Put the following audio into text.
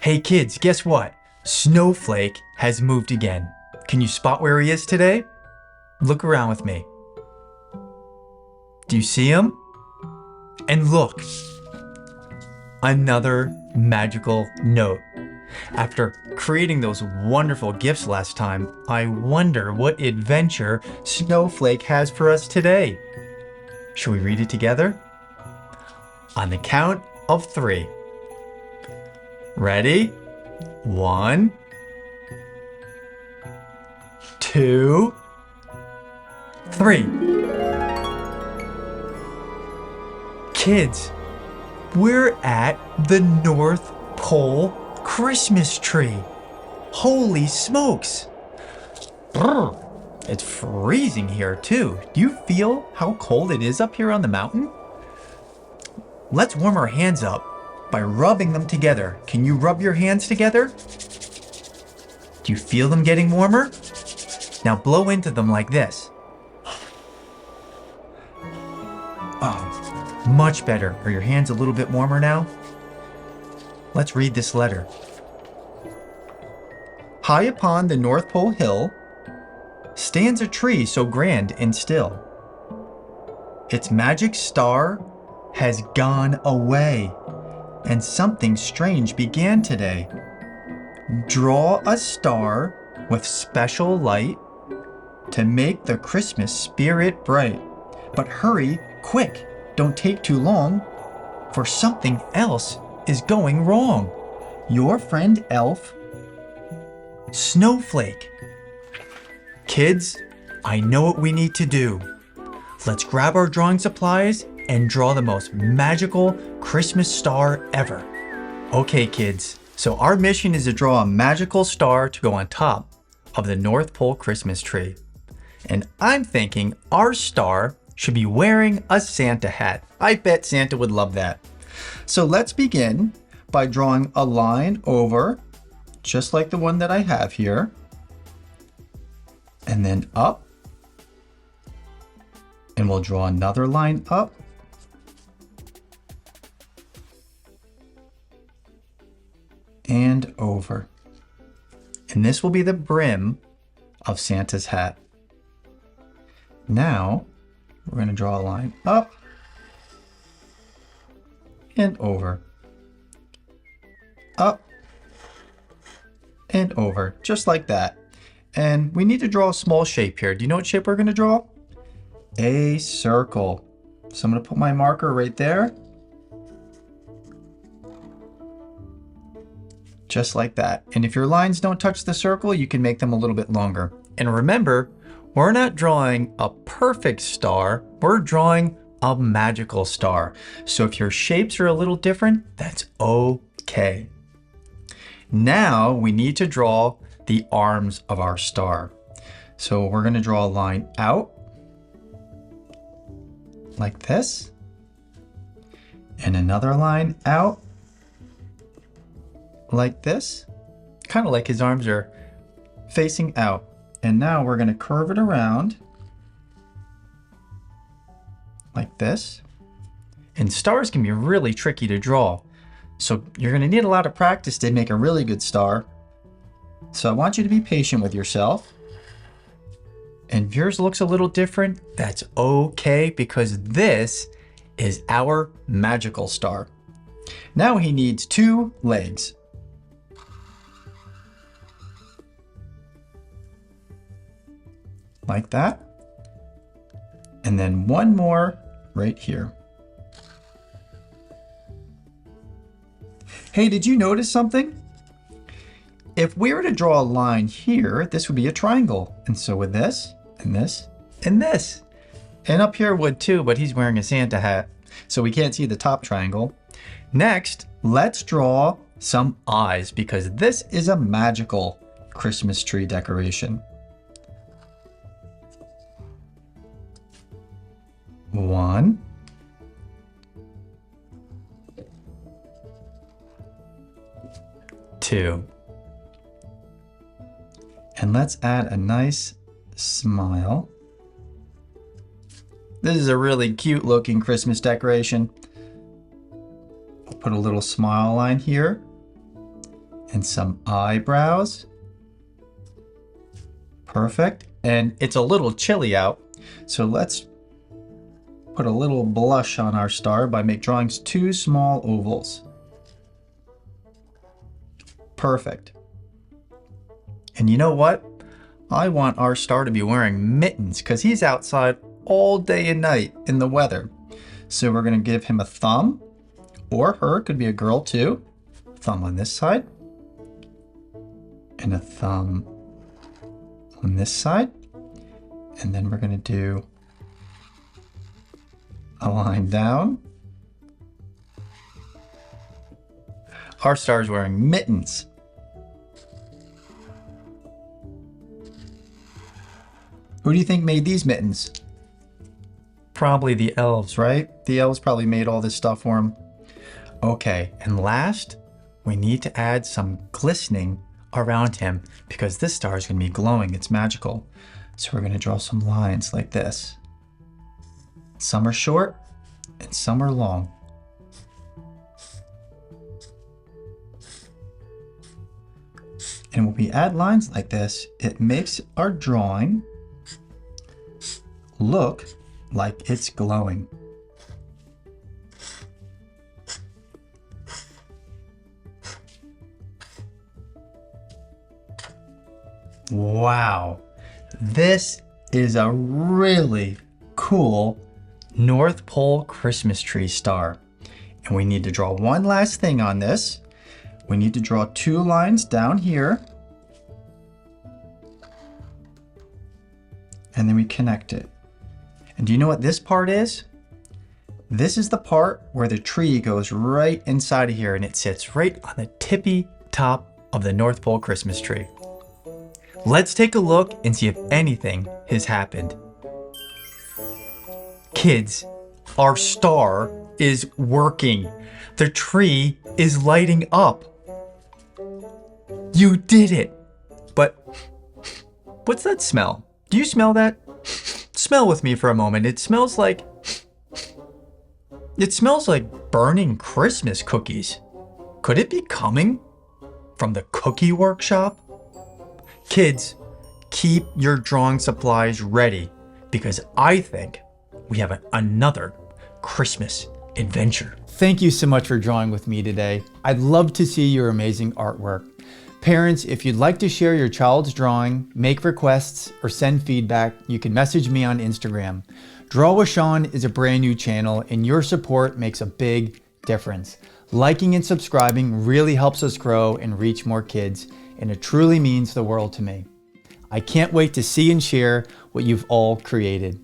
Hey kids, guess what? Snowflake has moved again. Can you spot where he is today? Look around with me. Do you see him? And look, another magical note. After creating those wonderful gifts last time, I wonder what adventure Snowflake has for us today. Should we read it together? On the count of 3. Ready? 1, 2, 3. Kids, we're at the North Pole Christmas tree. Holy smokes! Brr, it's freezing here too. Do you feel how cold it is up here on the mountain? Let's warm our hands up by rubbing them together. Can you rub your hands together? Do you feel them getting warmer? Now blow into them like this. Oh, much better. Are your hands a little bit warmer now? Let's read this letter. High upon the North Pole Hill stands a tree so grand and still. Its magic star has gone away, and something strange began today. Draw a star with special light to make the Christmas spirit bright. But hurry, quick, don't take too long, for something else is going wrong. Your friend Elf, Snowflake. Kids, I know what we need to do. Let's grab our drawing supplies and draw the most magical Christmas star ever. Okay, kids, so our mission is to draw a magical star to go on top of the North Pole Christmas tree. And I'm thinking our star should be wearing a Santa hat. I bet Santa would love that. So let's begin by drawing a line over, just like the one that I have here, and then up, and we'll draw another line up, and over. And this will be the brim of Santa's hat. Now, we're going to draw a line up and over, up and over, just like that. And we need to draw a small shape here. Do you know what shape we're going to draw? A circle. So I'm going to put my marker right there. Just like that. And if your lines don't touch the circle, you can make them a little bit longer. And remember, we're not drawing a perfect star, we're drawing a magical star. So if your shapes are a little different, that's okay. Now we need to draw the arms of our star. So we're going to draw a line out like this, and another line out like this, kind of like his arms are facing out. And now we're going to curve it around like this. And stars can be really tricky to draw, so you're going to need a lot of practice to make a really good star. So I want you to be patient with yourself. And if yours looks a little different, that's okay, because this is our magical star. Now he needs 2 legs. Like that. And then 1 more right here. Hey, did you notice something? If we were to draw a line here, this would be a triangle. And so with this, and this, and this. And up here would too, but he's wearing a Santa hat, so we can't see the top triangle. Next, let's draw some eyes, because this is a magical Christmas tree decoration. 1, 2. And let's add a nice smile. This is a really cute looking Christmas decoration. I'll put a little smile line here And some eyebrows. Perfect. And it's a little chilly out, so let's put a little blush on our star by drawing 2 small ovals. Perfect. And you know what? I want our star to be wearing mittens because he's outside all day and night in the weather. So we're going to give him a thumb, or her, could be a girl too. Thumb on this side, and a thumb on this side. And then we're going to do a line down. Our star is wearing mittens. Who do you think made these mittens? Probably the elves, right? The elves probably made all this stuff for him. Okay, and last, we need to add some glistening around him because this star is going to be glowing. It's magical. So we're going to draw some lines like this. Some are short and some are long. And when we add lines like this, it makes our drawing look like it's glowing. Wow, this is a really cool North Pole Christmas tree star. And we need to draw one last thing on this. We need to draw 2 lines down here. And then we connect it. And do you know what this part is? This is the part where the tree goes right inside of here and it sits right on the tippy top of the North Pole Christmas tree. Let's take a look and see if anything has happened. Kids, our star is working. The tree is lighting up. You did it. But what's that smell? Do you smell that? Smell with me for a moment. It smells like burning Christmas cookies. Could it be coming from the cookie workshop? Kids, keep your drawing supplies ready because I think we have another Christmas adventure. Thank you so much for drawing with me today. I'd love to see your amazing artwork. Parents, if you'd like to share your child's drawing, make requests, or send feedback, you can message me on Instagram. Draw with Sean is a brand new channel and your support makes a big difference. Liking and subscribing really helps us grow and reach more kids, and it truly means the world to me. I can't wait to see and share what you've all created.